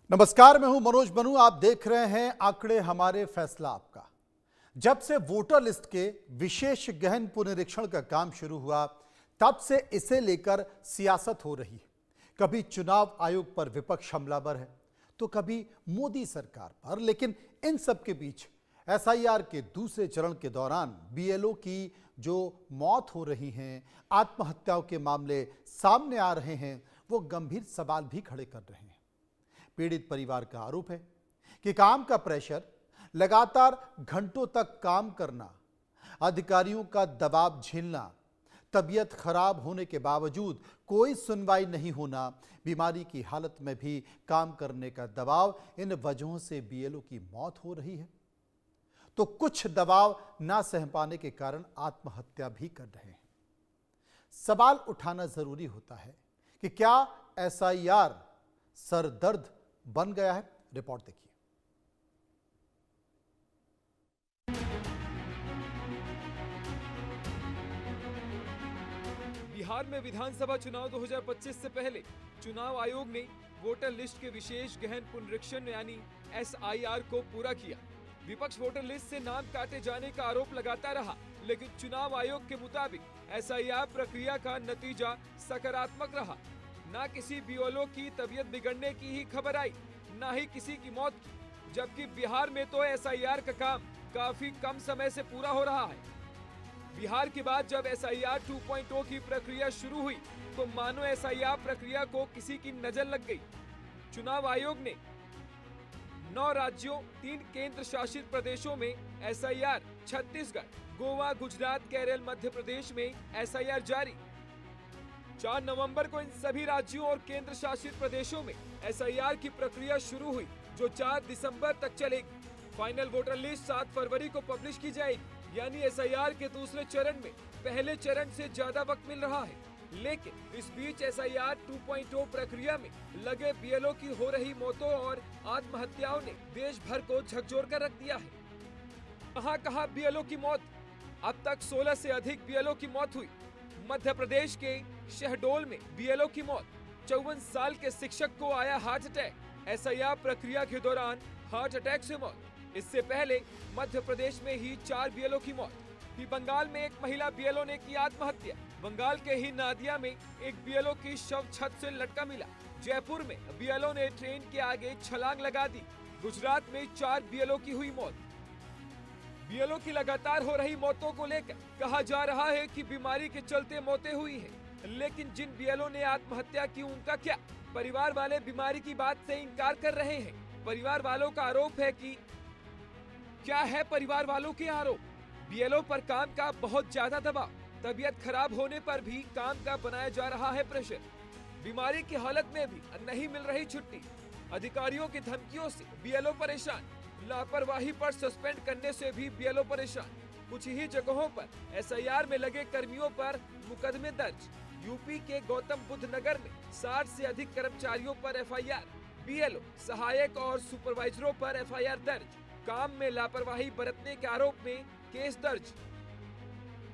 नमस्कार, मैं हूं मनोज बनू। आप देख रहे हैं आंकड़े हमारे फैसला आपका। जब से वोटर लिस्ट के विशेष गहन पुनरीक्षण का काम शुरू हुआ, तब से इसे लेकर सियासत हो रही है। कभी चुनाव आयोग पर विपक्ष हमलावर है, तो कभी मोदी सरकार पर। लेकिन इन सब के बीच एसआईआर के दूसरे चरण के दौरान बीएलओ की जो मौत हो रही हैं, आत्महत्याओं के मामले सामने आ रहे हैं, वो गंभीर सवाल भी खड़े कर रहे हैं। पीड़ित परिवार का आरोप है कि काम का प्रेशर, लगातार घंटों तक काम करना, अधिकारियों का दबाव झेलना, तबीयत खराब होने के बावजूद कोई सुनवाई नहीं होना, बीमारी की हालत में भी काम करने का दबाव, इन वजहों से बीएलओ की मौत हो रही है। तो कुछ दबाव ना सह पाने के कारण आत्महत्या भी कर रहे हैं। सवाल उठाना जरूरी होता है कि क्या एसआईआर सरदर्द बन गया है? रिपोर्ट देखिए। बिहार में विधानसभा चुनाव 2025 से पहले चुनाव आयोग ने वोटर लिस्ट के विशेष गहन पुनरीक्षण यानी एसआईआर को पूरा किया। विपक्ष वोटर लिस्ट से नाम काटे जाने का आरोप लगाता रहा, लेकिन चुनाव आयोग के मुताबिक एसआईआर प्रक्रिया का नतीजा सकारात्मक रहा। ना किसी बीएलओ की तबीयत बिगड़ने की ही खबर आई, ना ही किसी की मौत की, जबकि बिहार में तो एसआईआर का काम काफी कम समय से पूरा हो रहा है। बिहार के बाद जब एसआईआर 2.0 की प्रक्रिया शुरू हुई, तो मानो एसआईआर प्रक्रिया को किसी की नजर लग गई। चुनाव आयोग ने 9 राज्यों, 3 केंद्र शासित प्रदेशों में एसआईआर, छत्तीसगढ़, गोवा, गुजरात, केरल, मध्य प्रदेश में एसआईआर जारी। 4 नवंबर को इन सभी राज्यों और केंद्र शासित प्रदेशों में एसआईआर की प्रक्रिया शुरू हुई, जो 4 दिसंबर तक चलेगी। फाइनल वोटर लिस्ट 7 फरवरी को पब्लिश की जाएगी, यानी एसआईआर के दूसरे चरण में पहले चरण से ज्यादा वक्त मिल रहा है। लेकिन इस बीच एसआईआर 2.0 प्रक्रिया में लगे बीएलओ की हो रही मौतों और आत्महत्याओं ने देश भर को झकझोर कर रख दिया है। कहां बीएलओ की मौत। अब तक 16 से अधिक बीएलओ की मौत हुई। मध्य प्रदेश के शहडोल में बीएलओ की मौत। 54 साल के शिक्षक को आया हार्ट अटैक। एसआईआर प्रक्रिया के दौरान हार्ट अटैक से मौत। इससे पहले मध्य प्रदेश में ही 4 बीएलओ की मौत। फिर बंगाल में एक महिला बीएलओ ने की आत्महत्या। बंगाल के ही नादिया में एक बीएलओ की शव छत से लटका मिला। जयपुर में बीएलओ ने ट्रेन के आगे छलांग लगा दी। गुजरात में 4 बीएलओ की हुई मौत। बीएलओ की लगातार हो रही मौतों को लेकर कहा जा रहा है कि बीमारी के चलते मौतें हुई हैं। लेकिन जिन बीएलओ ने आत्महत्या की, उनका क्या? परिवार वाले बीमारी की बात से इनकार कर रहे हैं। परिवार वालों का आरोप है कि क्या है परिवार वालों के आरोप? बीएलओ पर काम का बहुत ज्यादा दबाव। तबीयत खराब होने पर भी काम का बनाया जा रहा है प्रेशर। बीमारी की हालत में भी नहीं मिल रही छुट्टी। अधिकारियों की धमकियों से बीएलओ परेशान। लापरवाही पर सस्पेंड करने से भी बीएलओ परेशान। कुछ ही जगहों पर एसआईआर में लगे कर्मियों पर मुकदमे दर्ज। यूपी के गौतम बुद्ध नगर में 60 से अधिक कर्मचारियों पर एफआईआर। बीएलओ, सहायक और सुपरवाइजरों पर एफआईआर दर्ज। काम में लापरवाही बरतने के आरोप में केस दर्ज।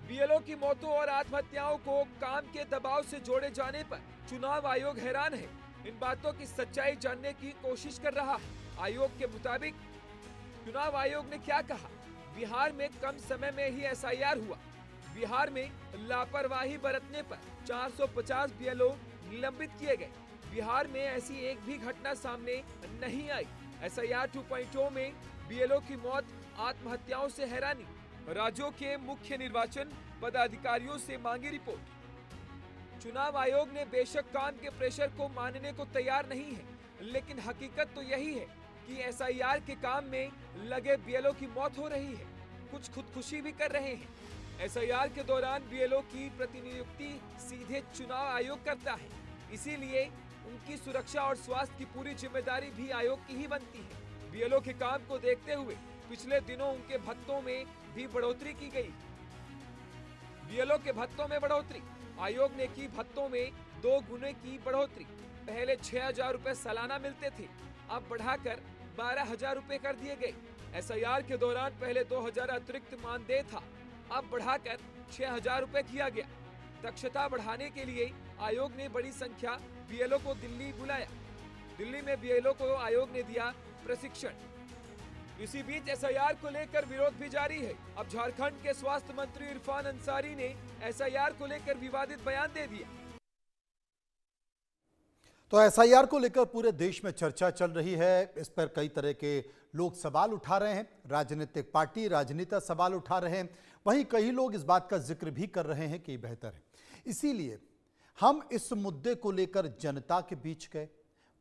बीएलओ की मौतों और आत्महत्याओं को काम के दबाव से जोड़े जाने पर चुनाव आयोग हैरान है। इन बातों की सच्चाई जानने की कोशिश कर रहा है। आयोग के मुताबिक चुनाव आयोग ने क्या कहा? बिहार में कम समय में ही एसआईआर हुआ। बिहार में लापरवाही बरतने पर 450 बीएलओ निलंबित किए गए। बिहार में ऐसी एक भी घटना सामने नहीं आई। एसआईआर 2.0 में बीएलओ की मौत, आत्महत्याओं से हैरानी। राज्यों के मुख्य निर्वाचन पदाधिकारियों से मांगी रिपोर्ट। चुनाव आयोग ने बेशक काम के प्रेशर को मानने को तैयार नहीं है, लेकिन हकीकत तो यही है कि एसआईआर के काम में लगे बीएलओ की मौत हो रही है। कुछ खुदकुशी भी कर रहे हैं। एसआईआर के दौरान बीएलओ की प्रतिनियुक्ति सीधे चुनाव आयोग करता है, इसीलिए उनकी सुरक्षा और स्वास्थ्य की पूरी जिम्मेदारी भी आयोग की ही बनती है। बीएलओ के काम को देखते हुए पिछले दिनों उनके भत्तों में भी बढ़ोतरी की गई। बीएलओ के भत्तों में बढ़ोतरी। आयोग ने की भत्तों में 2 गुने की बढ़ोतरी। पहले 6,000 रुपए सालाना मिलते थे, अब बढ़ाकर 12,000 रुपए कर दिए गए। एसआईआर के दौरान पहले 2,000 अतिरिक्त मानदेय था, अब बढ़ाकर 6,000 रुपए किया गया। दक्षता बढ़ाने के लिए आयोग ने बड़ी संख्या बीएलओ को दिल्ली बुलाया। दिल्ली में बीएलओ को आयोग ने दिया प्रशिक्षण। इसी बीच एसआईआर को लेकर विरोध भी जारी है। अब झारखंड के स्वास्थ्य मंत्री इरफान अंसारी ने एसआईआर को लेकर विवादित बयान दे दिया। तो एसआईआर को लेकर पूरे देश में चर्चा चल रही है। इस पर कई तरह के लोग सवाल उठा रहे हैं, राजनीतिक पार्टी, राजनेता सवाल उठा रहे हैं। वहीं कई लोग इस बात का जिक्र भी कर रहे हैं कि बेहतर है। इसीलिए हम इस मुद्दे को लेकर जनता के बीच गए,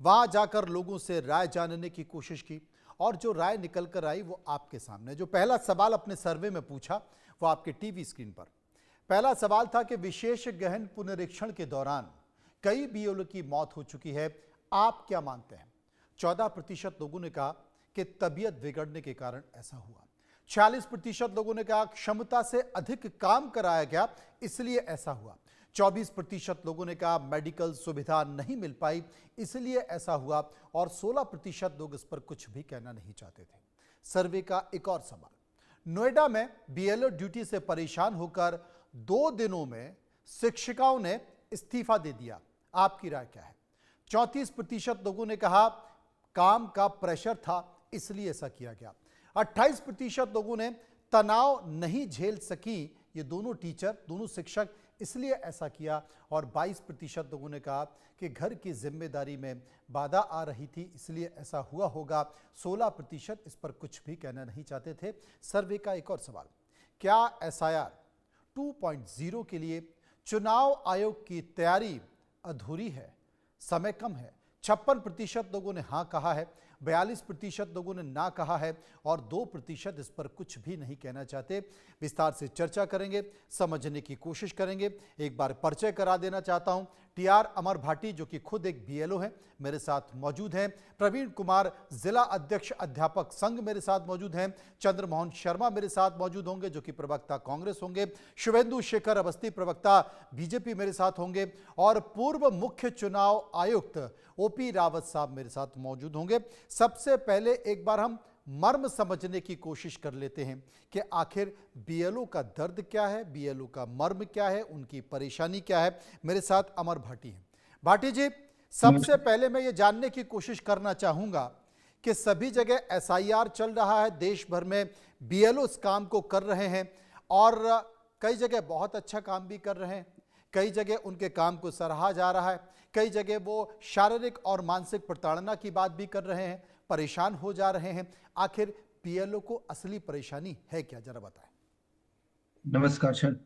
वहां जाकर लोगों से राय जानने की कोशिश की और जो राय निकल कर आई वो आपके सामने। जो पहला सवाल अपने सर्वे में पूछा वो आपके टीवी स्क्रीन पर। पहला सवाल था कि विशेष गहन पुनरीक्षण के दौरान कई बीएलओ की मौत हो चुकी है, आप क्या मानते हैं? 14% लोगों ने कहा कि तबीयत बिगड़ने के कारण ऐसा हुआ। 46% लोगों ने कहा क्षमता से अधिक काम कराया गया इसलिए ऐसा हुआ। 24% लोगों ने कहा मेडिकल सुविधा नहीं मिल पाई इसलिए ऐसा हुआ और 16% लोग इस पर कुछ भी कहना नहीं चाहते थे। सर्वे का एक और सवाल, नोएडा में बीएलओ ड्यूटी से परेशान होकर 2 दिनों में शिक्षिकाओं ने इस्तीफा दे दिया, आपकी राय क्या है? 34% लोगों ने कहा काम का प्रेशर था इसलिए ऐसा किया गया। 28% लोगों ने तनाव नहीं झेल सकी ये दोनों टीचर, दोनों शिक्षक, इसलिए ऐसा किया। और 22% लोगों ने कहा कि घर की जिम्मेदारी में बाधा आ रही थी इसलिए ऐसा हुआ होगा। 16% इस पर कुछ भी कहना नहीं चाहते थे। सर्वे का एक और सवाल, क्या एसआईआर 2.0 के लिए चुनाव आयोग की तैयारी अधूरी है, समय कम है? 56% लोगों ने हाँ कहा है, 42% लोगों ने ना कहा है और 2% इस पर कुछ भी नहीं कहना चाहते। विस्तार से चर्चा करेंगे, समझने की कोशिश करेंगे। एक बार परिचय करा देना चाहता हूं, टीआर अमर भाटी जो कि खुद एक बीएलओ हैं, मेरे साथ मौजूद हैं। प्रवीण कुमार जिला अध्यक्ष अध्यापक संघ मेरे साथ मौजूद हैं। चंद्रमोहन शर्मा मेरे साथ मौजूद होंगे जो कि प्रवक्ता कांग्रेस होंगे। शुभेंदु शेखर अवस्थी प्रवक्ता बीजेपी मेरे साथ होंगे और पूर्व मुख्य चुनाव आयुक्त ओपी रावत साहब मेरे साथ मौजूद होंगे। सबसे पहले एक बार हम मर्म समझने की कोशिश कर लेते हैं कि आखिर बीएलओ का दर्द क्या है, बीएलओ का मर्म क्या है, उनकी परेशानी क्या है। मेरे साथ अमर भाटी हैं। भाटी जी, सबसे पहले मैं ये जानने की कोशिश करना चाहूंगा कि सभी जगह एसआईआर चल रहा है, देश भर में बीएलओ इस काम को कर रहे हैं और कई जगह बहुत अच्छा काम भी कर रहे हैं, कई जगह उनके काम को सराहा जा रहा है, कई जगह वो शारीरिक और मानसिक प्रताड़ना की बात भी कर रहे हैं, परेशान हो जा रहे हैं। आखिर बीएलओ को असली परेशानी है क्या, जरा बताएं। नमस्कार सर।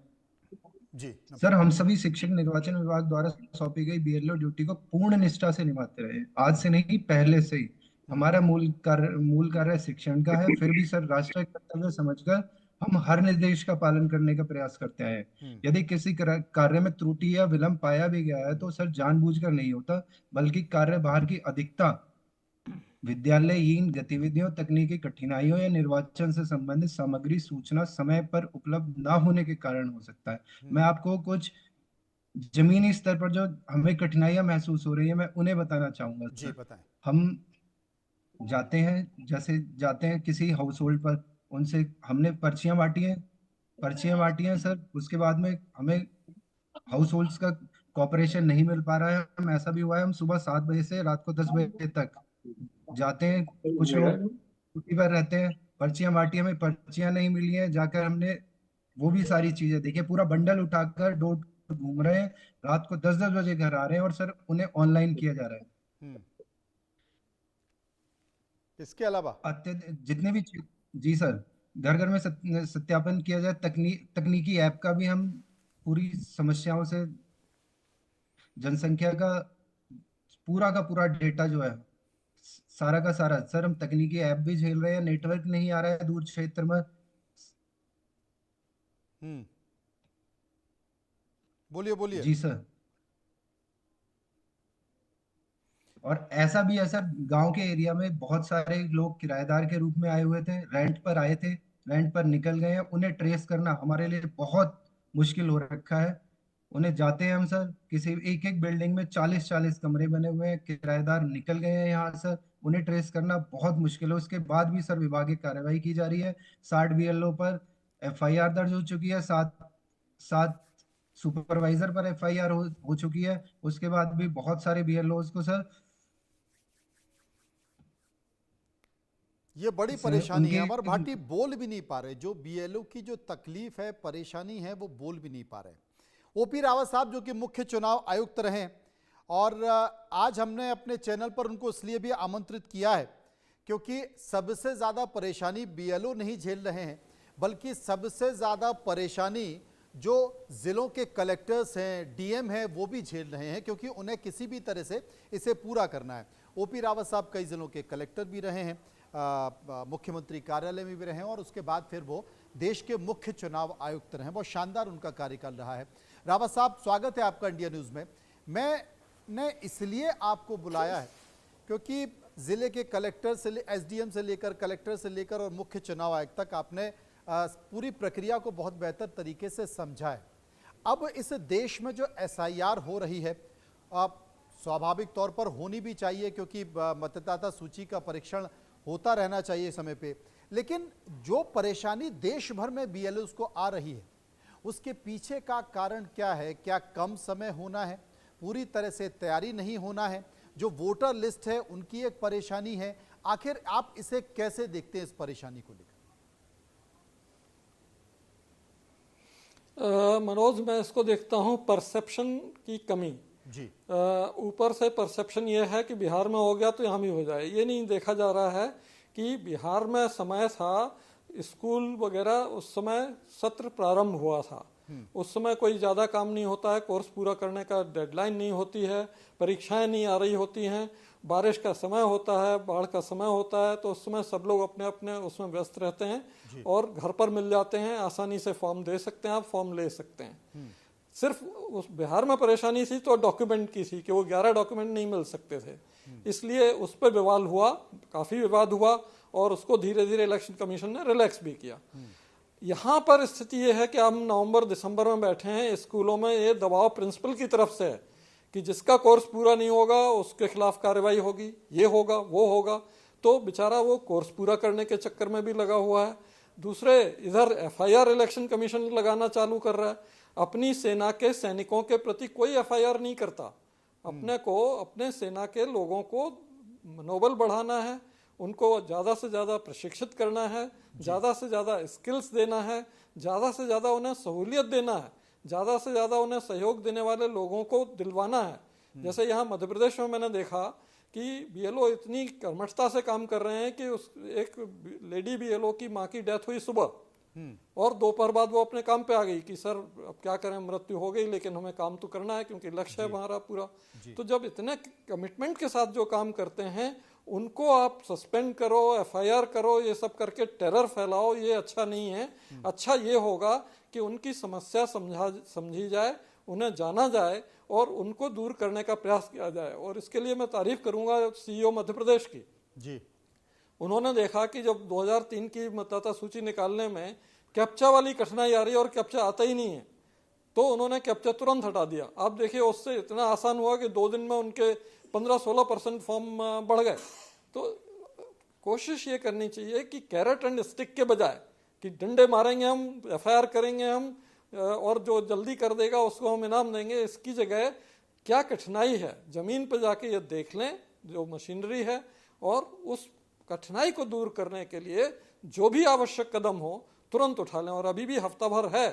जी सर, हम सभी शिक्षक निर्वाचन विभाग द्वारा सौंपी गई बीएलओ ड्यूटी को पूर्ण निष्ठा से निभाते रहे, आज से नहीं पहले से ही। हमारा मूल कार्य शिक्षण का है, फिर भी सर राष्ट्रीय कर्तव्य समझकर हम हर निर्देश का पालन करने का प्रयास करते हैं। यदि किसी कार्य में त्रुटि या विलंब पाया भी गया है तो सर जानबूझकर नहीं होता, बल्कि कार्यभार की अधिकता, विद्यालयीन गतिविधियों, तकनीकी कठिनाइयों या निर्वाचन से संबंधित सामग्री सूचना समय पर उपलब्ध ना होने के कारण हो सकता है। मैं आपको कुछ जमीनी स्तर पर जो हमें कठिनाइयां महसूस हो रही है मैं उन्हें बताना चाहूंगा। जी बताएं। हम जाते हैं किसी हाउस होल्ड पर, उनसे हमने पर्चियां बांटी हैं सर। उसके बाद में हमें हाउस होल्ड्स का कॉपरेशन नहीं मिल पा रहा है। ऐसा भी हुआ है, हम सुबह 7 बजे से रात को 10 बजे तक जाते हैं, कुछ लोग छुट्टी पर रहते हैं, पर्चियां बांटी, हमें पर्चियां नहीं मिली हैं। जाकर हमने वो भी सारी चीजें देखी, पूरा बंडल उठाकर डोर घूम रहे हैं, रात को 10-10 बजे घर आ रहे हैं और सर उन्हें ऑनलाइन किया जा रहा है। इसके अलावा जितने भी जी सर, घर घर में सत्यापन किया जाए, तकनीकी ऐप का भी हम पूरी समस्याओं से जनसंख्या का पूरा डेटा जो है सारा का सारा सर, हम तकनीकी ऐप भी झेल रहे हैं, नेटवर्क नहीं आ रहा है दूर क्षेत्र में। बोलिए जी सर। और ऐसा भी है सर, गांव के एरिया में बहुत सारे लोग किराएदार के रूप में आए हुए थे, रेंट पर आए थे, रेंट पर निकल गए हैं, उन्हें ट्रेस करना हमारे लिए बहुत मुश्किल हो रखा है। उन्हें जाते हैं हम सर, किसी एक बिल्डिंग में 40-40 कमरे बने हुए हैं, किराएदार निकल गए हैं यहाँ सर, उन्हें ट्रेस करना बहुत मुश्किल है। उसके बाद भी सर विभागीय कार्रवाई की जा रही है। 60 बीएलओ पर एफआईआर दर्ज हो चुकी है, 7 सुपरवाइजर पर एफआईआर हो चुकी है। उसके बाद भी बहुत सारे बीएलओ को सर ये बड़ी इसमें परेशानी है। उनके अमर भाटी बोल भी नहीं पा रहे, जो बीएलओ की जो तकलीफ है, परेशानी है, वो बोल भी नहीं पा रहे। ओपी रावत साहब जो कि मुख्य चुनाव आयुक्त रहे और आज हमने अपने चैनल पर उनको इसलिए भी आमंत्रित किया है क्योंकि सबसे ज़्यादा परेशानी बीएलओ नहीं झेल रहे हैं, बल्कि सबसे ज़्यादा परेशानी जो ज़िलों के कलेक्टर्स हैं, डीएम हैं, वो भी झेल रहे हैं, क्योंकि उन्हें किसी भी तरह से इसे पूरा करना है। ओपी रावत साहब कई ज़िलों के कलेक्टर भी रहे हैं, मुख्यमंत्री कार्यालय में भी रहे हैं और उसके बाद फिर वो देश के मुख्य चुनाव आयुक्त रहे हैं। बहुत शानदार उनका कार्यकाल रहा है। रावत साहब, स्वागत है आपका इंडिया न्यूज़ में। मैंने इसलिए आपको बुलाया है क्योंकि ज़िले के कलेक्टर से, एसडीएम से लेकर, कलेक्टर से लेकर और मुख्य चुनाव आयुक्त तक आपने पूरी प्रक्रिया को बहुत बेहतर तरीके से समझा है। अब इस देश में जो एसआईआर हो रही है, स्वाभाविक तौर पर होनी भी चाहिए क्योंकि मतदाता सूची का परीक्षण होता रहना चाहिए समय पे, लेकिन जो परेशानी देश भर में बीएलओ को आ रही है, उसके पीछे का कारण क्या है? क्या कम समय होना है, पूरी तरह से तैयारी नहीं होना है, जो वोटर लिस्ट है उनकी एक परेशानी है? आखिर आप इसे कैसे देखते हैं, इस परेशानी को लेकर? मनोज, मैं इसको देखता हूँ परसेप्शन की कमी जी। ऊपर से परसेप्शन ये है कि बिहार में हो गया तो यहाँ भी हो जाए। ये नहीं देखा जा रहा है कि बिहार में समय था, स्कूल वगैरह उस समय सत्र प्रारंभ हुआ था, उस समय कोई ज़्यादा काम नहीं होता है, कोर्स पूरा करने का डेडलाइन नहीं होती है, परीक्षाएं नहीं आ रही होती हैं, बारिश का समय होता है, बाढ़ का समय होता है, तो उस समय सब लोग अपने अपने उसमें व्यस्त रहते हैं और घर पर मिल जाते हैं, आसानी से फॉर्म दे सकते हैं, आप फॉर्म ले सकते हैं। सिर्फ उस बिहार में परेशानी थी तो डॉक्यूमेंट की थी कि वो 11 डॉक्यूमेंट नहीं मिल सकते थे, इसलिए उस पर विवाद हुआ, काफ़ी विवाद हुआ और उसको धीरे धीरे इलेक्शन कमीशन ने रिलैक्स भी किया। यहाँ पर स्थिति ये है कि हम नवंबर दिसंबर में बैठे हैं, स्कूलों में ये दबाव प्रिंसिपल की तरफ से है कि जिसका कोर्स पूरा नहीं होगा उसके खिलाफ कार्रवाई होगी, ये होगा वो होगा, तो बेचारा वो कोर्स पूरा करने के चक्कर में भी लगा हुआ है। दूसरे इधर एफआईआर इलेक्शन कमीशन लगाना चालू कर रहा है, अपनी सेना के सैनिकों के प्रति कोई एफआईआर नहीं करता। अपने को, अपने सेना के लोगों को मनोबल बढ़ाना है, उनको ज़्यादा से ज़्यादा प्रशिक्षित करना है, ज़्यादा से ज़्यादा स्किल्स देना है, ज़्यादा से ज़्यादा उन्हें सहूलियत देना है, ज़्यादा से ज़्यादा उन्हें सहयोग देने वाले लोगों को दिलवाना है। जैसे यहाँ मध्य प्रदेश में मैंने देखा कि बीएलओ इतनी कर्मठता से काम कर रहे हैं कि उस एक लेडी बीएलओ की माँ की डेथ हुई सुबह और दोपहर बाद वो अपने काम पे आ गई कि सर अब क्या करें, मृत्यु हो गई लेकिन हमें काम तो करना है क्योंकि लक्ष्य है हमारा पूरा। तो जब इतने कमिटमेंट के साथ जो काम करते हैं उनको आप सस्पेंड करो, एफआईआर करो, ये सब करके टेरर फैलाओ, ये अच्छा नहीं है। अच्छा ये होगा कि उनकी समस्या समझी जाए, उन्हें जाना जाए और उनको दूर करने का प्रयास किया जाए। और इसके लिए मैं तारीफ करूंगा सीईओ मध्य प्रदेश की जी। उन्होंने देखा कि जब 2003 की मतदाता सूची निकालने में कैप्चा वाली कठिनाई आ रही है और कैप्चा आता ही नहीं है, तो उन्होंने कैप्चा तुरंत हटा दिया। आप देखिए उससे इतना आसान हुआ कि 2 दिन में उनके 15-16% फॉर्म बढ़ गए। तो कोशिश ये करनी चाहिए कि कैरेट एंड स्टिक के बजाय कि डंडे मारेंगे हम, एफआईआर करेंगे हम और जो जल्दी कर देगा उसको हम इनाम देंगे, इसकी जगह क्या कठिनाई है जमीन पर जाके ये देख लें जो मशीनरी है और उस कठिनाई को दूर करने के लिए जो भी आवश्यक कदम हो तुरंत उठा लें। और अभी भी हफ्ता भर है,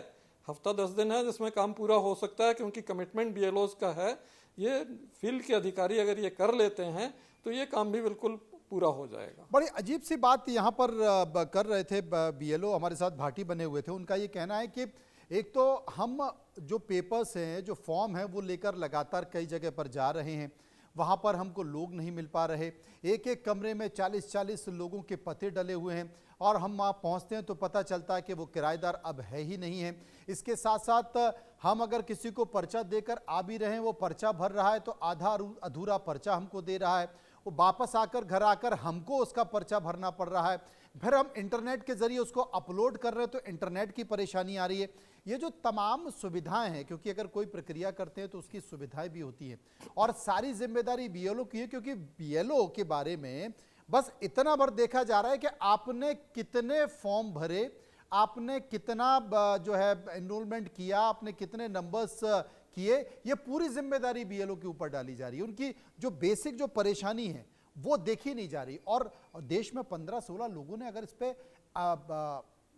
हफ्ता 10 दिन है जिसमें काम पूरा हो सकता है, क्योंकि कमिटमेंट बीएलओज का है। ये फील्ड के अधिकारी अगर ये कर लेते हैं तो ये काम भी बिल्कुल पूरा हो जाएगा। बड़ी अजीब सी बात यहाँ पर कर रहे थे बीएलओ, हमारे साथ भाटी बने हुए थे, उनका ये कहना है कि एक तो हम जो पेपर्स हैं, जो फॉर्म है वो लेकर लगातार कई जगह पर जा रहे हैं, वहाँ पर हमको लोग नहीं मिल पा रहे, एक एक कमरे में 40-40 लोगों के पते डले हुए हैं और हम वहाँ पहुँचते हैं तो पता चलता है कि वो किराएदार अब है ही नहीं है। इसके साथ साथ हम अगर किसी को पर्चा देकर आ भी रहे हैं, वो पर्चा भर रहा है तो आधा अधूरा पर्चा हमको दे रहा है, वो वापस आकर घर आकर हमको उसका पर्चा भरना पड़ रहा है, फिर हम इंटरनेट के जरिए उसको अपलोड कर रहे हैं तो इंटरनेट की परेशानी आ रही है। ये जो तमाम सुविधाएं हैं, क्योंकि अगर कोई प्रक्रिया करते हैं तो उसकी सुविधाएं भी होती हैं और सारी जिम्मेदारी बीएलओ की है, क्योंकि बीएलओ के बारे में बस इतना भर देखा जा रहा है कि आपने कितने फॉर्म भरे, आपने कितना जो है एनरोलमेंट किया, आपने कितने नंबर्स किए, ये पूरी जिम्मेदारी बीएलओ के ऊपर डाली जा रही है। उनकी जो बेसिक जो परेशानी है वो देखी नहीं जा रही। और देश में 15-16 लोगों ने अगर इस पे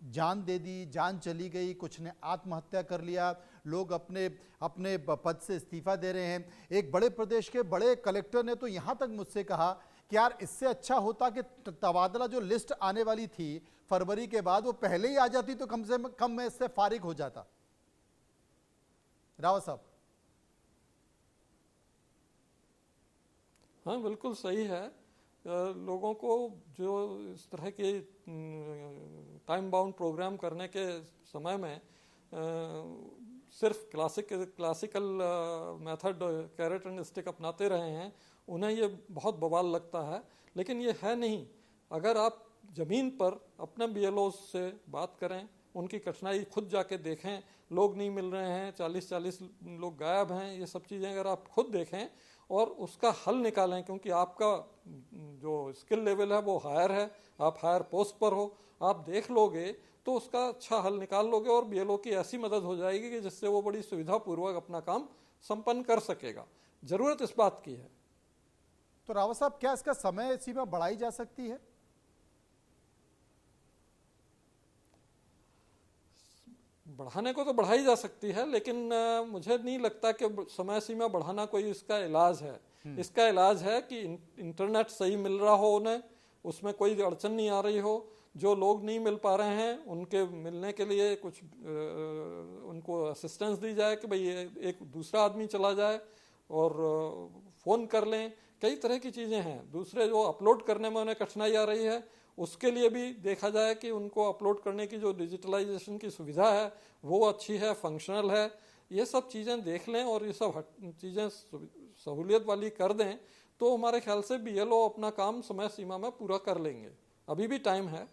जान दे दी, जान चली गई, कुछ ने आत्महत्या कर लिया, लोग अपने अपने पद से इस्तीफा दे रहे हैं। एक बड़े प्रदेश के बड़े कलेक्टर ने तो यहाँ तक मुझसे कहा कि यार इससे अच्छा होता कि तबादला जो लिस्ट आने वाली थी फरवरी के बाद वो पहले ही आ जाती तो कम से कम मैं इससे फारिग हो जाता। रावत साहब। हाँ, बिल्कुल सही है। लोगों को जो इस तरह के टाइम बाउंड प्रोग्राम करने के समय में सिर्फ classical method carrot and stick अपनाते रहे हैं, उन्हें ये बहुत बवाल लगता है। लेकिन ये है नहीं। अगर आप ज़मीन पर अपने बीएलओ से बात करें, उनकी कठिनाई खुद जाके देखें, लोग नहीं मिल रहे हैं, 40-40 लोग गायब हैं, ये सब चीज़ें अगर आप खुद देखें और उसका हल निकालें, क्योंकि आपका जो स्किल लेवल है वो हायर है, आप हायर पोस्ट पर हो, आप देख लोगे तो उसका अच्छा हल निकाल लोगे और बीएलओ की ऐसी मदद हो जाएगी कि जिससे वो बड़ी सुविधापूर्वक अपना काम संपन्न कर सकेगा। ज़रूरत इस बात की है। तो रावत साहब, क्या इसका समय सीमा बढ़ाई जा सकती है? बढ़ाने को तो बढ़ाई जा सकती है, लेकिन मुझे नहीं लगता कि समय सीमा बढ़ाना कोई इसका इलाज है। इसका इलाज है कि इंटरनेट सही मिल रहा हो उन्हें, उसमें कोई अड़चन नहीं आ रही हो, जो लोग नहीं मिल पा रहे हैं उनके मिलने के लिए कुछ उनको असिस्टेंस दी जाए कि भाई एक दूसरा आदमी चला जाए और फ़ोन कर लें। कई तरह की चीज़ें हैं। दूसरे जो अपलोड करने में उन्हें कठिनाई आ रही है, उसके लिए भी देखा जाए कि उनको अपलोड करने की जो डिजिटलाइजेशन की सुविधा है वो अच्छी है, फंक्शनल है। ये सब चीज़ें देख लें और ये सब चीज़ें सहूलियत वाली कर दें तो हमारे ख्याल से बीएलओ अपना काम समय सीमा में पूरा कर लेंगे। अभी भी टाइम है,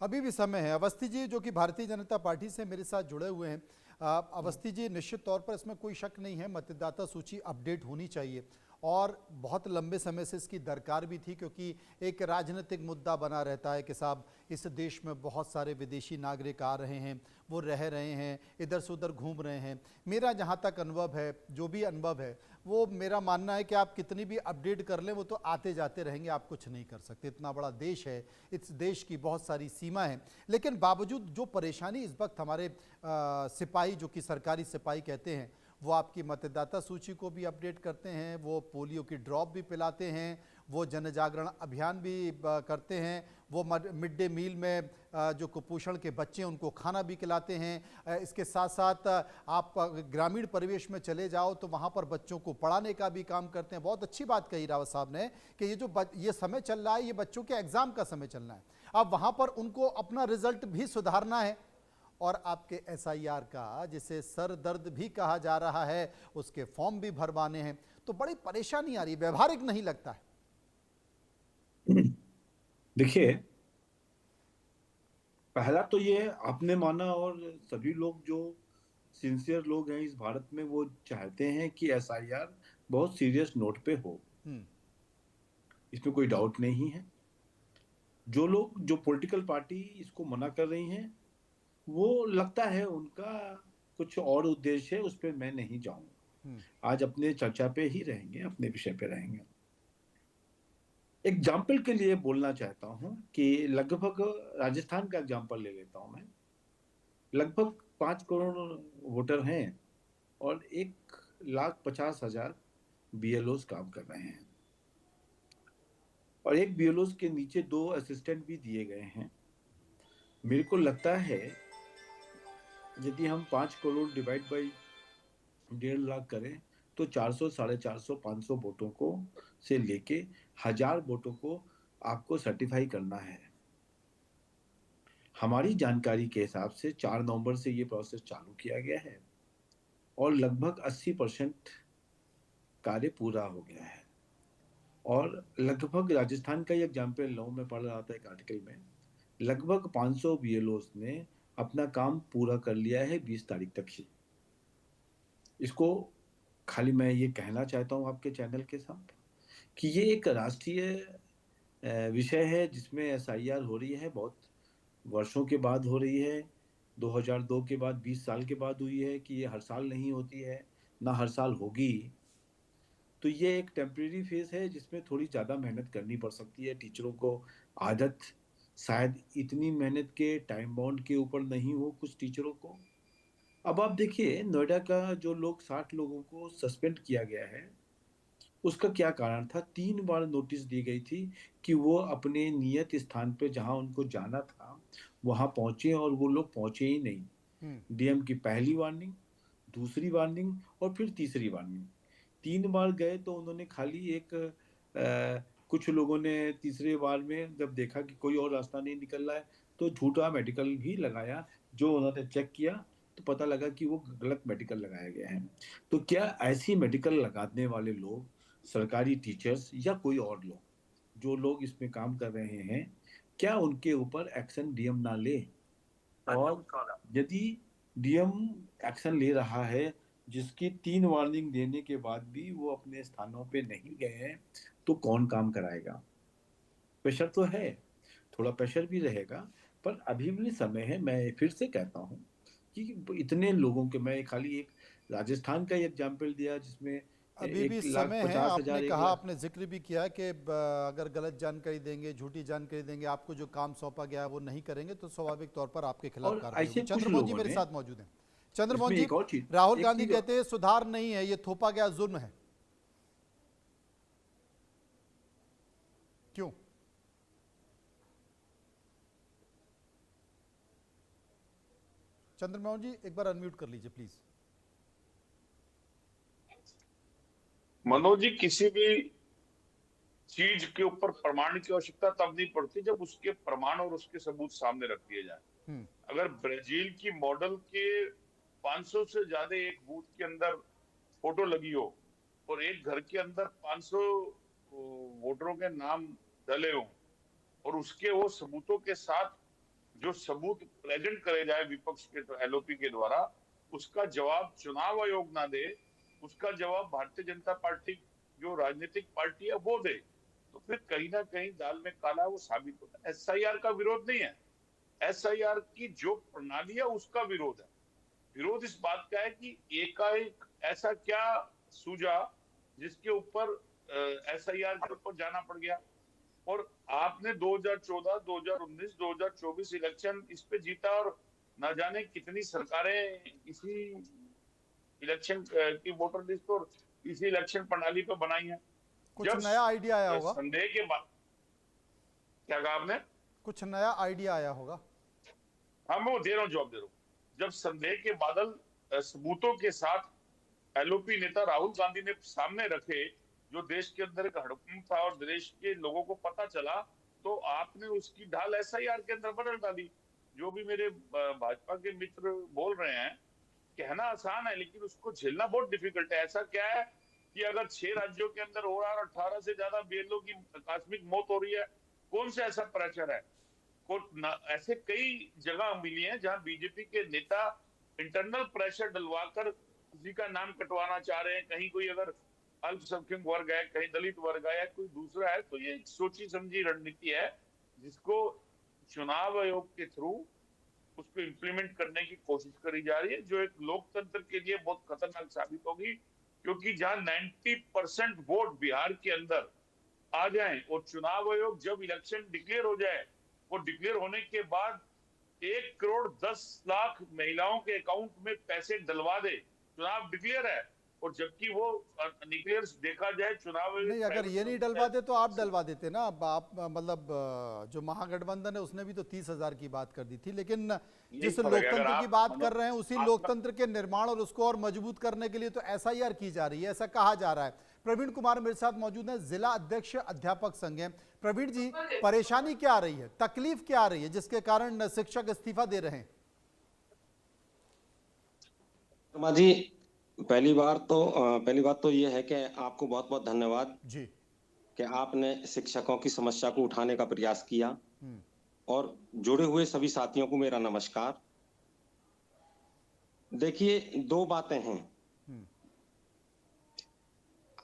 अभी भी समय है। अवस्थी जी जो कि भारतीय जनता पार्टी से मेरे साथ जुड़े हुए हैं, अवस्थी जी, निश्चित तौर पर इसमें कोई शक नहीं है, मतदाता सूची अपडेट होनी चाहिए और बहुत लंबे समय से इसकी दरकार भी थी, क्योंकि एक राजनीतिक मुद्दा बना रहता है कि साहब इस देश में बहुत सारे विदेशी नागरिक आ रहे हैं, वो रह रहे हैं, इधर से उधर घूम रहे हैं। मेरा जहाँ तक अनुभव है, जो भी अनुभव है, वो मेरा मानना है कि आप कितनी भी अपडेट कर लें वो तो आते जाते रहेंगे, आप कुछ नहीं कर सकते। इतना बड़ा देश है, इस देश की बहुत सारी सीमा है। लेकिन बावजूद जो परेशानी इस वक्त हमारे सिपाही, जो कि सरकारी सिपाही कहते हैं, वो आपकी मतदाता सूची को भी अपडेट करते हैं, वो पोलियो की ड्रॉप भी पिलाते हैं, वो जन जागरण अभियान भी करते हैं, वो मिड डे मील में जो कुपोषण के बच्चे हैं उनको खाना भी खिलाते हैं। इसके साथ साथ आप ग्रामीण परिवेश में चले जाओ तो वहाँ पर बच्चों को पढ़ाने का भी काम करते हैं। बहुत अच्छी बात कही रावत साहब ने कि ये समय चल रहा है, ये बच्चों के एग्ज़ाम का समय चलना है। अब वहाँ पर उनको अपना रिजल्ट भी सुधारना है और आपके एसआईआर का, जिसे सर दर्द भी कहा जा रहा है, उसके फॉर्म भी भरवाने हैं। तो बड़ी परेशानी आ रही है, व्यवहारिक नहीं लगता है। देखिए, पहला तो ये आपने माना और सभी लोग जो सिंसियर लोग हैं इस भारत में वो चाहते हैं कि एसआईआर बहुत सीरियस नोट पे हो, इसमें कोई डाउट नहीं है। जो पॉलिटिकल पार्टी इसको मना कर रही हैं वो लगता है उनका कुछ और उद्देश्य है, उस पर मैं नहीं जाऊंगा। आज अपने चर्चा पे ही रहेंगे, अपने विषय पे रहेंगे। एग्जाम्पल के लिए बोलना चाहता हूं कि लगभग राजस्थान का एग्जाम्पल ले लेता हूं मैं। लगभग 5 करोड़ वोटर हैं और 1,50,000 बीएलओस काम कर रहे हैं और एक बीएलओस के नीचे 2 असिस्टेंट भी दिए गए हैं। मेरे को लगता है यदि हम 5 करोड़ डिवाइड बाई 1.5 लाख करें तो 400, 450, 500 वोटों को से लेके 1000 वोटों को आपको सर्टिफाई करना है। हमारी जानकारी के हिसाब से 4 नवंबर से ये प्रोसेस चालू किया गया है और लगभग 80% कार्य पूरा हो गया है। और लगभग राजस्थान का ही एग्जाम्पल लो, मैं पढ़ रहा था एक आर्टिकल में, लगभग 500 बीएलओस ने अपना काम पूरा कर लिया है 20 तारीख तक ही। इसको खाली मैं ये कहना चाहता हूँ आपके चैनल के साथ कि ये एक राष्ट्रीय विषय है जिसमें एसआईआर हो रही है, बहुत वर्षों के बाद हो रही है। 2002 के बाद 20 साल के बाद हुई है कि ये हर साल नहीं होती है, ना हर साल होगी। तो ये एक टेम्परेरी फेज है जिसमें थोड़ी ज़्यादा मेहनत करनी पड़ सकती है। टीचरों को आदत शायद इतनी मेहनत के टाइम बाउंड के ऊपर नहीं हो कुछ टीचरों को। अब आप देखिए नोएडा का जो लोग 60 लोगों को सस्पेंड किया गया है, उसका क्या कारण था? 3 बार नोटिस दी गई थी कि वो अपने नियत स्थान पे जहां उनको जाना था वहां पहुंचे और वो लोग पहुंचे ही नहीं। डीएम की पहली वार्निंग, दूसरी वार्निंग और फिर तीसरी वार्निंग। 3 बार गए तो उन्होंने खाली एक कुछ लोगों ने तीसरे बार में जब देखा कि कोई और रास्ता नहीं निकल रहा है तो झूठा मेडिकल भी लगाया। जो उन्होंने चेक किया तो पता लगा कि वो गलत मेडिकल लगाया गया है। तो क्या ऐसी मेडिकल लगाने वाले लोग, सरकारी टीचर्स या कोई और लोग, जो लोग इसमें काम कर रहे हैं, क्या उनके ऊपर एक्शन डीएम ना ले? और यदि डीएम एक्शन ले रहा है जिसकी 3 वार्निंग देने के बाद भी वो अपने स्थानों पे नहीं गए हैं, तो कौन काम कराएगा? प्रेशर तो है, थोड़ा प्रेशर भी रहेगा, पर अभी भी समय है। मैं फिर से कहता हूँ कि इतने लोगों के, मैं खाली एक राजस्थान का एग्जाम्पल दिया जिसमें अभी भी समय है। 1,50,000 आपने कहा, आपने जिक्र भी किया कि अगर गलत जानकारी देंगे, झूठी जानकारी देंगे, आपको जो काम सौंपा गया है वो नहीं करेंगे तो स्वाभाविक तौर पर आपके खिलाफ और कार्रवाई ऐसे होगी। कुछ चंद्रमोहन जी लोगों मेरे ने, साथ मौजूद हैं। चंद्रमोहन इसमें जी, एक और चीज, राहुल एक गांधी चीज कहते हैं सुधार नहीं है, ये थोपा गया जुर्म है, क्यों? चंद्रमोहन जी एक बार अनम्यूट कर लीजिए प्लीज। मनोज जी, किसी भी चीज के ऊपर प्रमाण की आवश्यकता तब नहीं पड़ती जब उसके प्रमाण और उसके सबूत सामने रख दिए जाए। अगर ब्राजील की मॉडल के 500 से ज्यादा एक बूथ के अंदर फोटो लगी हो और एक घर के अंदर 500 वोटरों के नाम डले हो और उसके वो सबूतों के साथ जो सबूत प्रेजेंट करे जाए विपक्ष के एलओपी के द्वारा, उसका जवाब चुनाव आयोग ना दे, उसका जवाब भारतीय जनता पार्टी जो राजनीतिक पार्टी है वो दे, तो फिर कहीं ना कहीं दाल में काला वो साबित होता है। एसआईआर का विरोध नहीं है, एसआईआर की जो प्रणाली है उसका विरोध है। विरोध इस बात का है कि एकाएक ऐसा क्या सूझा जिसके ऊपर एसआईआर के ऊपर जाना पड़ गया। और आपने 2014, 2019, 2024 इलेक्शन इस पे जीता और ना जाने कितनी सरकारें इसी इलेक्शन की वोटर लिस्ट और इसी इलेक्शन प्रणाली पे बनाई है। कुछ नया आइडिया आया होगा, संदेह के बाद, क्या कहा आपने? कुछ नया आइडिया आया होगा। हाँ, मैं वो दे रहा हूँ, जवाब दे रहा हूँ। जब संदेह के बादल सबूतों के साथ एलओपी नेता राहुल गांधी ने सामने रखे, जो देश के अंदर एक हड़कंप था और देश के लोगों को पता चला, तो आपने उसकी ढाल एसआईआर के अंदर बदल डाली। जो भी मेरे भाजपा के मित्र बोल रहे हैं, कहना आसान है लेकिन उसको झेलना बहुत डिफिकल्ट है। ऐसा क्या है कि अगर 6 राज्यों के अंदर हो रहा है और 18 से ज्यादा बीएलओ की आकस्मिक मौत हो रही है, कौन सा ऐसा प्रेशर है? ऐसे कई जगह मिली है जहां बीजेपी के नेता इंटरनल प्रेशर डलवाकर किसी का नाम कटवाना चाह रहे हैं। कहीं कोई अगर अल्पसंख्यक वर्ग है, कहीं दलित वर्ग है, कोई दूसरा है, तो ये एक सोची समझी रणनीति है जिसको चुनाव आयोग के थ्रू उसको इम्प्लीमेंट करने की कोशिश करी जा रही है, जो एक लोकतंत्र के लिए बहुत खतरनाक साबित होगी। क्योंकि जहां 90% वोट बिहार के अंदर आ जाएं और चुनाव आयोग जब इलेक्शन डिक्लेयर हो जाए, वो डिक्लेयर होने के बाद 1,10,00,000 महिलाओं के अकाउंट में पैसे डलवा दे, चुनाव डिक्लेयर है, और जबकि वो डिक्लेयर देखा जाए चुनाव नहीं, अगर ये नहीं डलवा दे तो आप डलवा देते ना। अब आप मतलब जो महागठबंधन है उसने भी तो 30,000 की बात कर दी थी, लेकिन जिस लोकतंत्र की बात कर रहे हैं उसी लोकतंत्र के निर्माण और उसको और मजबूत करने के लिए तो एसआईआर की जा रही है, ऐसा कहा जा रहा है। प्रवीण कुमार मेरे साथ मौजूद है, जिला अध्यक्ष अध्यापक संघ है। प्रवीण जी, परेशानी क्या आ रही है, तकलीफ क्या आ रही है जिसके कारण शिक्षक इस्तीफा दे रहे हैं? जी, पहली बात तो ये है कि आपको बहुत बहुत धन्यवाद जी कि आपने शिक्षकों की समस्या को उठाने का प्रयास किया। और जुड़े हुए सभी साथियों को मेरा नमस्कार। देखिए, 2 बातें हैं।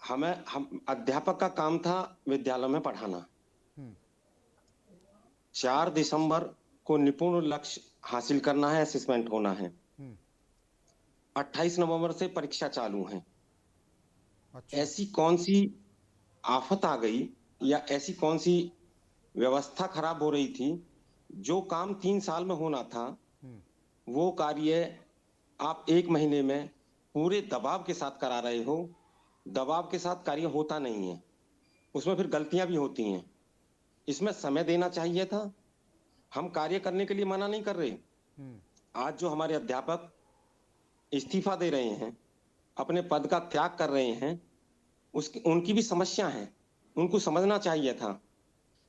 हम अध्यापक का काम था विद्यालय में पढ़ाना। 4 दिसंबर को निपुण लक्ष्य हासिल करना है, असेसमेंट होना है। 28 नवंबर से परीक्षा चालू है। अच्छा। ऐसी कौन सी आफत आ गई या ऐसी कौन सी व्यवस्था खराब हो रही थी, जो काम 3 साल में होना था वो कार्य आप 1 महीने में पूरे दबाव के साथ करा रहे हो। दबाव के साथ कार्य होता नहीं है, उसमें फिर गलतियां भी होती हैं। इसमें समय देना चाहिए था। हम कार्य करने के लिए मना नहीं कर रहे। आज जो हमारे अध्यापक इस्तीफा दे रहे हैं, अपने पद का त्याग कर रहे हैं, उनकी भी समस्या है, उनको समझना चाहिए था।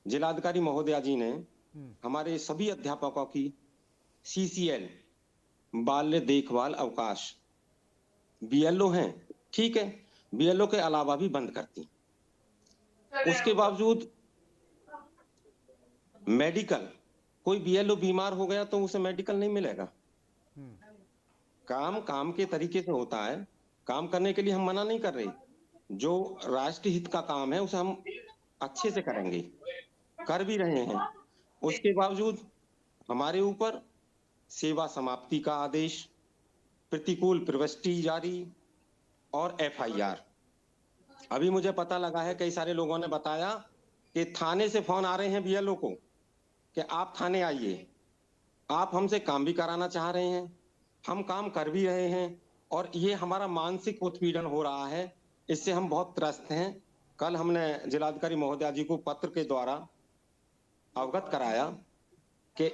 जिलाधिकारी महोदया जी ने हमारे सभी अध्यापकों की CCL बाल्य देखभाल अवकाश BLO हैं, ठीक है, BLO के अलावा भी बंद करती। उसके बावजूद मेडिकल, कोई BLO बीमार हो गया तो उसे मेडिकल नहीं मिलेगा। काम काम के तरीके से होता है, काम करने के लिए हम मना नहीं कर रहे। जो राष्ट्र हित का काम है उसे हम अच्छे से करेंगे, कर भी रहे हैं। उसके बावजूद हमारे ऊपर सेवा समाप्ति का आदेश, प्रतिकूल प्रविष्टि जारी और FIR। अभी मुझे पता लगा है, कई सारे लोगों ने बताया कि थाने से फोन आ रहे हैं BLO को कि आप थाने आइए, आप हमसे काम भी कराना चाह रहे हैं, हम काम कर भी रहे हैं और ये हमारा मानसिक उत्पीड़न हो रहा है। इससे हम बहुत त्रस्त हैं। कल हमने जिलाधिकारी महोदया जी को पत्र के द्वारा अवगत कराया कि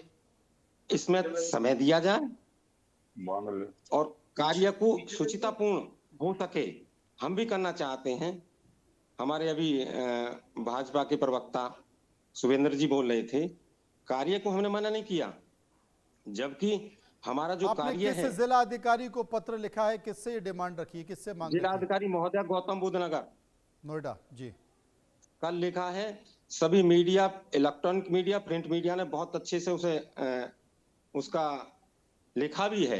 इसमें समय दिया जाए और कार्य को शुचितापूर्ण हो सके, हम भी करना चाहते हैं। हमारे अभी भाजपा के प्रवक्ता सुवेंद्र जी बोल रहे थे, कार्य को हमने मना नहीं किया, जबकि हमारा जो कार्य है। किस जिला अधिकारी को पत्र लिखा है, किससे ये डिमांड रखी है, किससे मांग? जिलाधिकारी महोदया गौतम बुद्ध नगर नोएडा जी। कल लिखा है। सभी media, electronic media, print media ने बहुत अच्छे से उसे उसका लिखा भी है।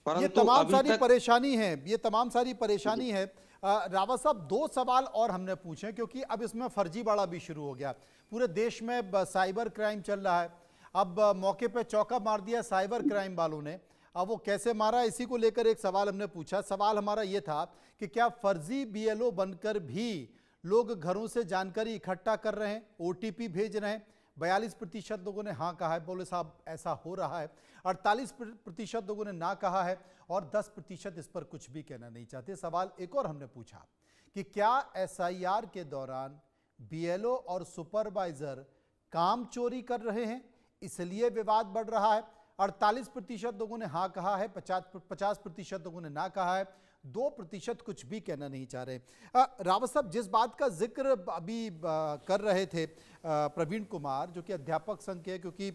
ये तमाम सारी परेशानी है, ये तमाम सारी परेशानी है। रावत साहब, 2 सवाल और हमने पूछे, क्योंकि अब इसमें फर्जीवाड़ा भी शुरू हो गया। पूरे देश में साइबर क्राइम चल रहा है। अब मौके पे चौका मार दिया साइबर क्राइम वालों ने। अब वो कैसे मारा, इसी को लेकर एक सवाल हमने पूछा। सवाल हमारा ये था कि क्या फर्जी BLO बनकर भी लोग घरों से जानकारी इकट्ठा कर रहे हैं, OTP भेज रहे हैं? 42% लोगों ने हाँ कहा है, बोले साहब ऐसा हो रहा है। 48% लोगों ने ना कहा है और 10% इस पर कुछ भी कहना नहीं चाहते। सवाल एक और हमने पूछा कि क्या SIR के दौरान BLO और सुपरवाइजर काम चोरी कर रहे हैं, इसलिए विवाद बढ़ रहा है? 48% लोगों ने हाँ कहा है, 50% लोगों ने ना कहा है, 2% कुछ भी कहना नहीं चाह रहे। रावत साहब, जिस बात का जिक्र अभी कर रहे थे प्रवीण कुमार, जो कि अध्यापक संघ के, क्योंकि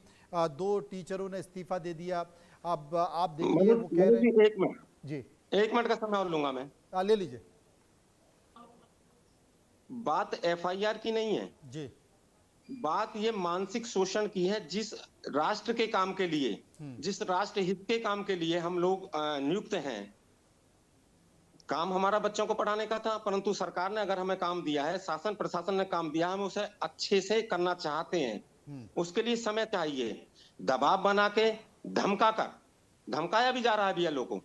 2 टीचरों ने इस्तीफा दे दिया। अब आप देखिए वो कह रहे हैं। 1 मिनट जी, 1 मिनट का समय और लूंगा मैं। ले लीजिए। बात FIR की नहीं है जी, बात ये मानसिक शोषण की है। जिस राष्ट्र के काम के लिए, जिस राष्ट्र हित के काम के लिए हम लोग नियुक्त हैं, काम हमारा बच्चों को पढ़ाने का था, परंतु सरकार ने अगर हमें काम दिया है, शासन प्रशासन ने काम दिया, हम उसे अच्छे से करना चाहते हैं। उसके लिए समय चाहिए। दबाव बना के धमकाया भी जा रहा है BLO को,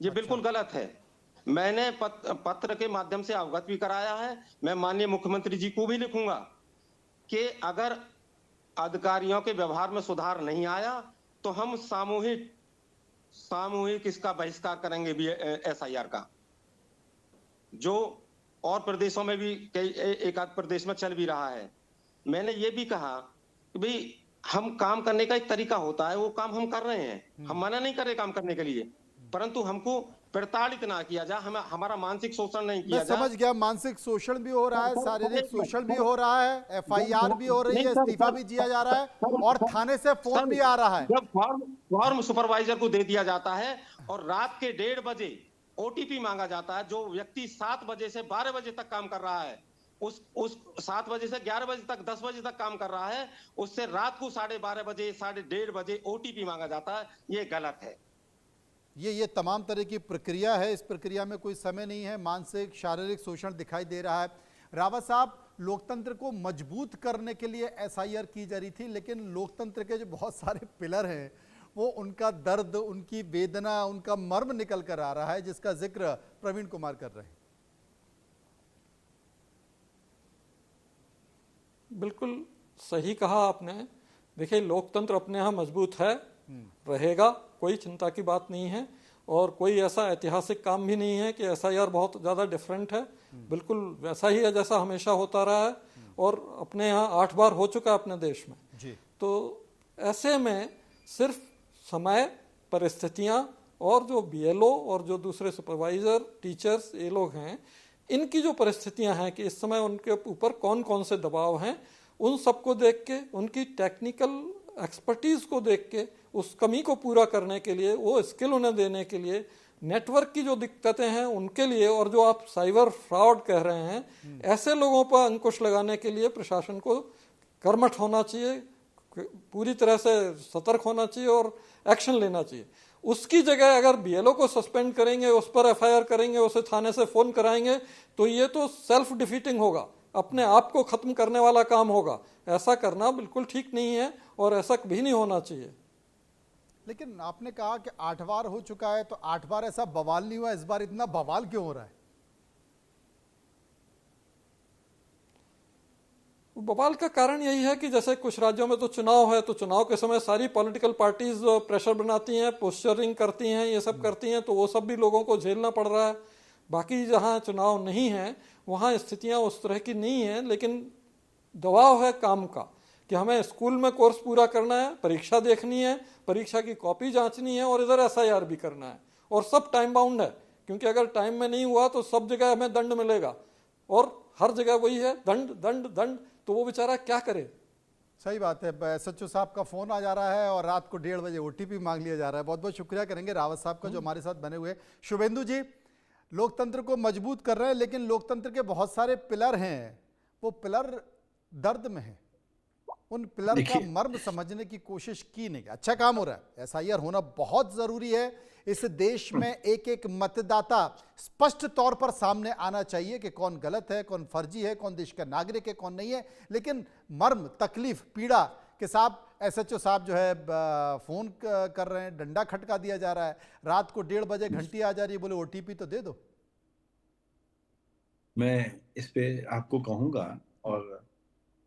ये बिल्कुल गलत है। मैंने पत्र के माध्यम से अवगत भी कराया है। मैं माननीय मुख्यमंत्री जी को भी लिखूंगा कि अगर अधिकारियों के व्यवहार में सुधार नहीं आया तो हम सामूहिक इसका बहिष्कार करेंगे SIR का, जो और प्रदेशों में भी एक आध प्रदेश में चल भी रहा है। मैंने ये भी कहा कि भाई हम काम करने का एक तरीका होता है, वो काम हम कर रहे हैं, हम मना नहीं कर रहे काम करने के लिए, परंतु हमको प्रताड़ित ना किया जाए, हमारा मानसिक शोषण नहीं किया जाए। समझ गया, मानसिक शोषण भी हो रहा है, शारीरिक शोषण भी हो रहा है, FIR भी हो रही है, इस्तीफा भी दिया जा रहा है और थाने से फोन भी आ रहा है। जब फॉर्म सुपरवाइजर को दे दिया जाता है और रात के 1:30 बजे OTP मांगा जाता है, जो व्यक्ति 7 बजे से 12 बजे तक काम कर रहा है, उस 7 बजे से 11 बजे तक, 10 बजे तक काम कर रहा है, उससे रात को 12:30 बजे, 1:30 बजे OTP मांगा जाता है, ये गलत है। ये तमाम तरह की प्रक्रिया है। इस प्रक्रिया में कोई समय नहीं है। मानसिक शारीरिक शोषण दिखाई दे रहा है। रावत साहब, लोकतंत्र को मजबूत करने के लिए SIR की जा रही थी, लेकिन लोकतंत्र के जो बहुत सारे पिलर हैं वो उनका दर्द, उनकी वेदना, उनका मर्म निकल कर आ रहा है, जिसका जिक्र प्रवीण कुमार कर रहे हैं। बिल्कुल सही कहा आपने। देखिए, लोकतंत्र अपने यहाँ मजबूत है, रहेगा, कोई चिंता की बात नहीं है। और कोई ऐसा ऐतिहासिक काम भी नहीं है कि एसआईआर बहुत ज़्यादा डिफरेंट है। बिल्कुल वैसा ही है जैसा हमेशा होता रहा है, और अपने यहाँ 8 बार हो चुका है अपने देश में जी। तो ऐसे में सिर्फ समय, परिस्थितियाँ और जो बीएलओ और जो दूसरे सुपरवाइजर, टीचर्स, ये लोग हैं, इनकी जो परिस्थितियां हैं कि इस समय उनके ऊपर कौन कौन से दबाव हैं, उन सबको देख के, उनकी टेक्निकल एक्सपर्टीज को देख के, उस कमी को पूरा करने के लिए, वो स्किल उन्हें देने के लिए, नेटवर्क की जो दिक्कतें हैं उनके लिए, और जो आप साइबर फ्रॉड कह रहे हैं, ऐसे लोगों पर अंकुश लगाने के लिए प्रशासन को कर्मठ होना चाहिए, पूरी तरह से सतर्क होना चाहिए और एक्शन लेना चाहिए। उसकी जगह अगर बीएलओ को सस्पेंड करेंगे, उस पर एफआईआर करेंगे, उसे थाने से फोन कराएंगे, तो ये तो सेल्फ डिफीटिंग होगा, अपने आप को खत्म करने वाला काम होगा। ऐसा करना बिल्कुल ठीक नहीं है और ऐसा कभी नहीं होना चाहिए। लेकिन आपने कहा कि 8 बार हो चुका है, तो 8 बार ऐसा बवाल नहीं हुआ, इस बार इतना बवाल क्यों हो रहा है? बवाल का कारण यही है कि जैसे कुछ राज्यों में तो चुनाव है, तो चुनाव के समय सारी पॉलिटिकल पार्टीज प्रेशर बनाती हैं, पोस्चरिंग करती हैं, ये सब करती हैं, तो वो सब भी लोगों को झेलना पड़ रहा है। बाकी जहां चुनाव नहीं है वहां स्थितियां उस तरह की नहीं है, लेकिन दबाव है काम का कि हमें स्कूल में कोर्स पूरा करना है, परीक्षा देखनी है, परीक्षा की कॉपी जांचनी है, और इधर एसआईआर भी करना है, और सब टाइम बाउंड है, क्योंकि अगर टाइम में नहीं हुआ तो सब जगह हमें दंड मिलेगा, और हर जगह वही है, दंड दंड दंड। तो वो बेचारा क्या करे? सही बात है। एसएचओ साहब का फोन आ जा रहा है और रात को 1:30 बजे ओटीपी मांग लिया जा रहा है। बहुत बहुत शुक्रिया करेंगे रावत साहब का जो हमारे साथ बने हुए। शुभेंदु जी, लोकतंत्र को मजबूत कर रहे हैं, लेकिन लोकतंत्र के बहुत सारे पिलर हैं, वो पिलर दर्द में हैं। उन पिलर का मर्म समझने की कोशिश की नहीं। अच्छा काम हो रहा है, एसआईआर होना बहुत जरूरी है। इस देश में एक एक मतदाता स्पष्ट तौर पर सामने आना चाहिए कि कौन गलत है, कौन फर्जी है, कौन देश का नागरिक है, कौन नहीं है। लेकिन मर्म, तकलीफ, पीड़ा के साथ एसएचओ साहब जो है फोन कर रहे हैं, डंडा खटका दिया जा रहा है, रात को 1:30 बजे घंटी आ जा रही है, बोले ओटीपी तो दे दो। मैं इस पे आपको कहूंगा, और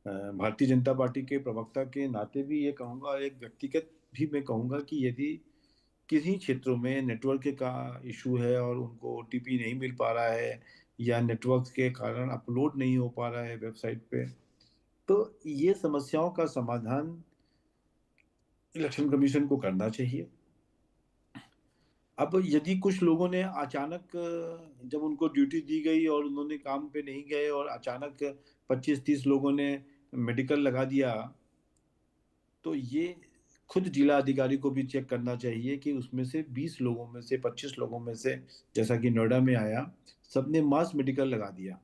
भारतीय जनता पार्टी के प्रवक्ता के नाते भी ये कहूंगा, एक व्यक्तिगत भी मैं कहूंगा कि यदि किसी क्षेत्रों में नेटवर्क का इशू है और उनको ओटीपी नहीं मिल पा रहा है, या नेटवर्क के कारण अपलोड नहीं हो पा रहा है वेबसाइट पे, तो ये समस्याओं का समाधान इलेक्शन कमीशन को करना चाहिए। अब यदि कुछ लोगों ने अचानक, जब उनको ड्यूटी दी गई और उन्होंने काम पे नहीं गए, और अचानक 25-30 लोगों ने मेडिकल लगा दिया, तो ये खुद जिला अधिकारी को भी चेक करना चाहिए कि उसमें से 20 लोगों में से, 25 लोगों में से, जैसा कि नोएडा में आया, सबने मास मेडिकल लगा दिया।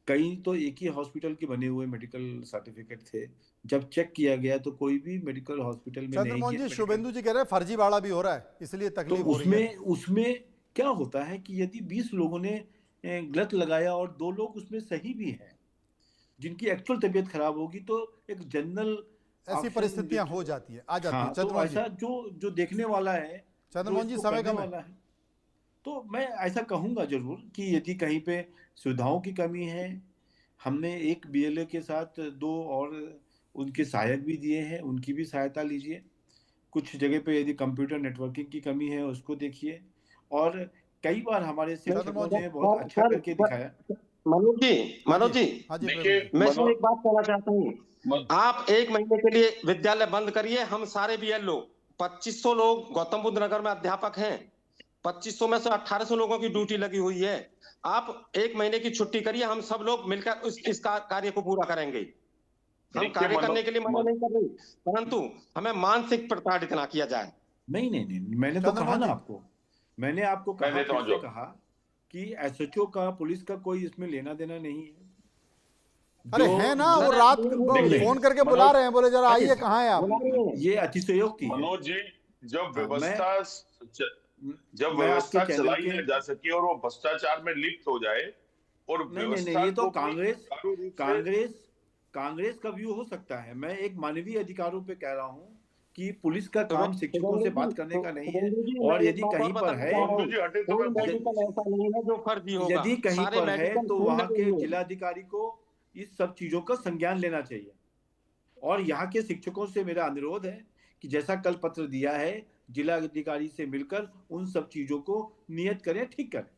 कई तो एक ही हॉस्पिटल के बने हुए मेडिकल सर्टिफिकेट थे, जब चेक किया गया तो कोई भी मेडिकल हॉस्पिटल में नहीं चंद्रमोहन जी, शुभेंदु जी कह रहे हैं फर्जीवाड़ा भी हो रहा है, इसलिए तकलीफ हो रही है। उसमें क्या होता है कि यदि 20 लोगों ने गलत लगाया और 2 लोग उसमें सही भी हैं, जिनकी एक्चुअल तबीयत खराब होगी, तो एक जनरल ऐसी परिस्थितियां हो जाती है, आ जाती है। तो ऐसा जो देखने वाला है, चंद्रमोहन जी, समय कम है, तो मैं ऐसा कहूंगा जरूर कि यदि कहीं पे सुविधाओं की कमी है, हमने एक बीएलए के साथ 2 और उनके सहायक भी दिए हैं, उनकी भी सहायता लीजिए। कुछ जगह पे यदि कंप्यूटर नेटवर्किंग की कमी है, उसको देखिए। और कई बार हमारे शिक्षकों ने बहुत अच्छा करके दिखाया। मनोज जी, मैं इसमें एक बात कहना चाहता हूँ। आप 1 महीने के लिए विद्यालय बंद करिए, हम सारे बीएलओ 2500 लोग गौतम बुद्ध नगर में अध्यापक हैं, 2500 में से 1800 लोगों की ड्यूटी लगी हुई है। आप 1 महीने की छुट्टी करिए, हम सब लोग मिलकर इस कार्य को पूरा करेंगे। हम कार्य करने के लिए मना नहीं कर रहे, परंतु हमें मानसिक प्रताड़ित ना किया जाए। नहीं, मैंने तो कहा ना आपको, मैंने आपको कहा कि एसएचओ का, पुलिस का कोई इसमें लेना देना नहीं है। अरे है ना, वो रात को फोन करके बुला रहे हैं, बोले जरा आइए, कहाँ है आप? ये अतिशयोक्ति है। मनोज जी, जब व्यवस्था चलाई न जा सके और वो भ्रष्टाचार में लिप्त हो जाए, और नहीं, ये तो कांग्रेस का व्यू हो सकता है। मैं एक मानवीय अधिकारों पे कह रहा हूँ कि पुलिस का काम शिक्षकों से बात करने का नहीं है, जी, और मैं यदि एक कहीं बात पर बताना है, चाह रहा हूँ, जी हटे तो कोई मैं मेडिकल ऐसा नहीं है जो फर्जी होगा, यदि कहीं सारे पर है मेडिकल तो फील्ड वहां के के लिए। जिलाधिकारी को इस सब चीजों का संज्ञान लेना चाहिए। और यहाँ के शिक्षकों से मेरा अनुरोध है कि जैसा कल पत्र दिया है, जिलाधिकारी से मिलकर उन सब चीजों को नियत करें, ठीक करें।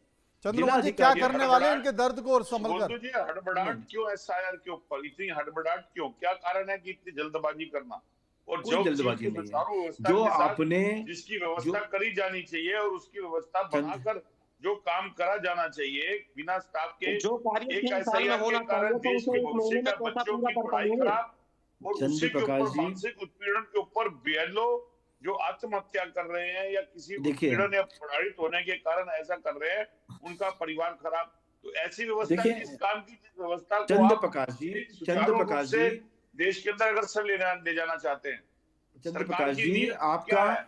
चंद्रमोहन जी क्या ये करने वाले हैं हड़बड़ाहट, इनके दर्द को और संभल सुबोधु कर? जी हड़बड़ाहट नहीं, क्यों एसआईआर के ऊपर इतनी हड़बड़ाहट क्यों? क्या कारण है कि इतनी जल्दबाजी करना? और कोई जो चीज जल्दबाजी की नहीं है। सुचारू व्यवस्था जो के साथ आपने जिसकी जो व्यवस्था करी जानी चाहिए और उसकी व्यवस्था चंद बनाकर जो काम करा जाना चाहिए बिना स्टाफ के, जो कार्य एक 3 साल में एसआईआर के होना कारण चाहिए था देश उसे के 1 भविष्य महीने में का कैसा बच्चों पूरा की कर पढ़ाई पाएंगे? खराब, और चंद्र उसी के प्रकाश ऊपर जी, मानसिक उत्पीड़न के ऊपर बीएलओ जो आत्महत्या कर रहे हैं या किसी देखिए उत्पीड़न या प्रताड़ित होने के कारण ऐसा कर रहे हैं, उनका परिवार खराब। तो ऐसी व्यवस्था देखिए किस काम की, जिस व्यवस्था को चंद्र आप प्रकाश जी, एक चंद्र सुचारू रूप प्रकाश से जी, देश के अंदर अग्रसर ले जाना चाहते हैं? चंद्र सरकार प्रकाश की जी, नीयत क्या आपका है?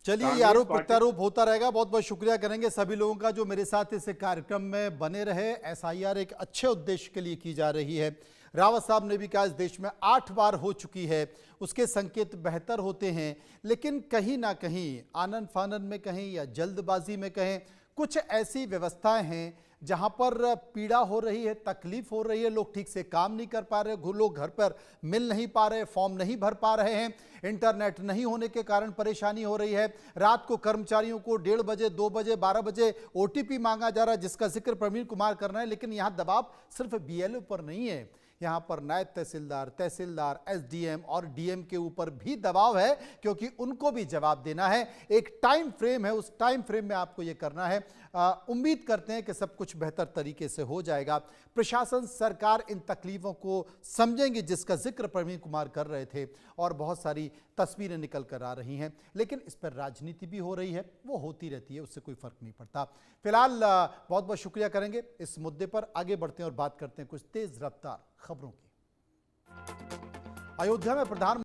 चलिए, ये कांग्रेस आरोप पार्टी प्रत्यारोप होता रहेगा। बहुत बहुत शुक्रिया करेंगे सभी लोगों का जो मेरे साथ इस कार्यक्रम में बने रहे। एसआईआर एक अच्छे उद्देश्य के लिए की जा रही है। रावत साहब ने भी कहा इस देश में 8 बार हो चुकी है, उसके संकेत बेहतर होते हैं, लेकिन कहीं ना कहीं आनन फानन में कहें या जल्दबाजी में कहें, कुछ ऐसी व्यवस्थाएं हैं जहां पर पीड़ा हो रही है, तकलीफ हो रही है, लोग ठीक से काम नहीं कर पा रहे, लोग घर पर मिल नहीं पा रहे, फॉर्म नहीं भर पा रहे हैं, इंटरनेट नहीं होने के कारण परेशानी हो रही है। रात को कर्मचारियों को 1:30 बजे, 2 बजे, 12 बजे ओटीपी मांगा जा रहा है, जिसका जिक्र प्रवीण कुमार कर रहे हैं। लेकिन यहाँ दबाव सिर्फ बीएलओ पर नहीं है, यहाँ पर नायब तहसीलदार, तहसीलदार, एसडीएम और डीएम के ऊपर भी दबाव है, क्योंकि उनको भी जवाब देना है। एक टाइम फ्रेम है, उस टाइम फ्रेम में आपको ये करना है। उम्मीद करते हैं कि सब कुछ बेहतर तरीके से हो जाएगा। प्रशासन, सरकार इन तकलीफों को समझेंगे जिसका जिक्र प्रवीण कुमार कर रहे थे, और बहुत सारी तस्वीरें निकल कर आ रही हैं। लेकिन इस पर राजनीति भी हो रही है, वो होती रहती है, उससे कोई फर्क नहीं पड़ता। फिलहाल बहुत बहुत शुक्रिया करेंगे। इस मुद्दे पर आगे बढ़ते हैं और बात करते हैं कुछ तेज रफ्तार खबरों की। अयोध्या में प्रधान